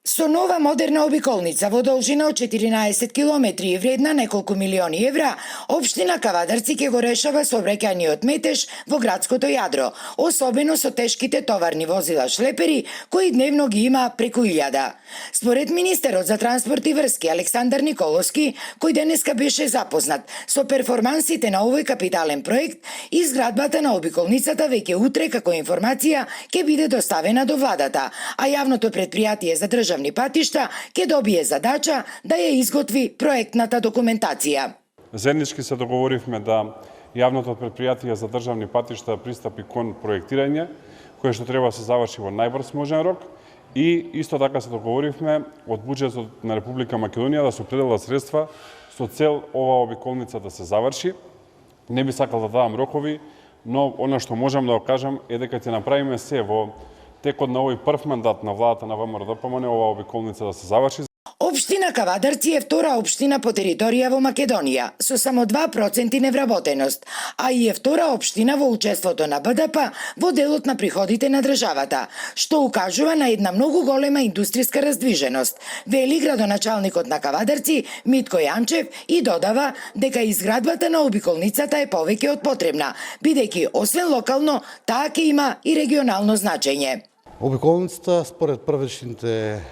Со нова модерна обиколница во должина од 14 километри и вредна неколку милиони евра, општина Кавадарци ќе го решава сообраќајниот метеж во градското јадро, особено со тешките товарни возила шлепери, кои дневно ги има преку 1000. Според министерот за транспорт и врски Александар Николовски, кој денеска беше запознат со перформансите на овој капитален проект, изградбата на обиколницата веќе утре како информација ќе биде доставена до владата, а јавното предпријатие за државни патишта ќе добие задача да ја изготви проектната документација. Заеднички се договоривме да јавното предпријатие за државни патишта пристапи кон проектирање, кое што треба да се заврши во најбрз можен рок, и исто така се договоривме од буџетот на Република Македонија да се определат средства со цел оваа обиколница да се заврши. Не би сакал да давам рокови, но она што можам да го кажам е дека ќе направиме се во текот на овој прв мандат на владата на ВМРО ДПМН оваа обиколница да се заврши. Општина Кавадарци е втора општина по територија во Македонија, со само 2% невработеност, а и е втора општина во учеството на БДП во делот на приходите на државата, што укажува на една многу голема индустријска раздвиженост, вели градоначалникот на Кавадарци Митко Јанчев и додава дека изградбата на обиколницата е повеќе од потребна, бидејќи освен локално, таа ќе има и регионално значење. Обиколницата, според првичните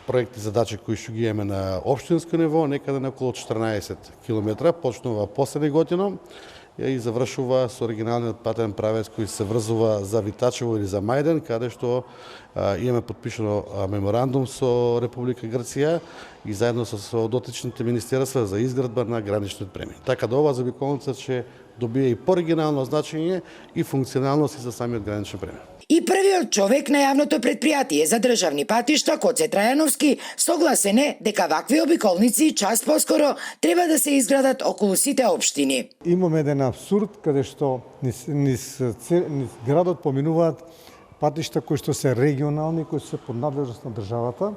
проекти и задачи кои што ги имаме на општинско ниво, некаде на околу 14 км, почнува последни година и завршува со оригиналниот патен правец кој се врзува за Витачево или за Мајден, каде што имаме подпишано меморандум со Република Грција и заедно со дотичните министерства за изградба на граничниот премин. Така да оваа обиколница ќе добие и по-оригинално значење и функционалност и за самиот граничен премин. И првиот човек на јавното предпријатие за државни патишта, Коце Трајановски, согласен е дека вакви обиколници час поскоро треба да се изградат околу сите општини. Имаме еден абсурд каде што низ градот поминуваат патишта кои што се регионални, кои се под надлежност на државата.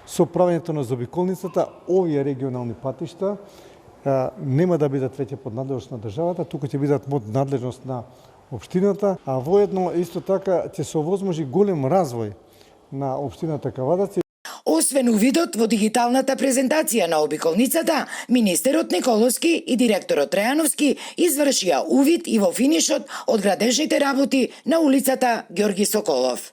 Со правењето на обиколницата, овие регионални патишта нема да бидат веќе под надлежност на државата, туку ќе бидат под надлежност на општината, а воедно исто така ќе се овозможи голем развој на општината Кавадарци. Освен увидот во дигиталната презентација на обиколницата, министерот Николовски и директорот Трајановски извршија увид и во финишот од градежните работи на улицата Ѓорги Соколов.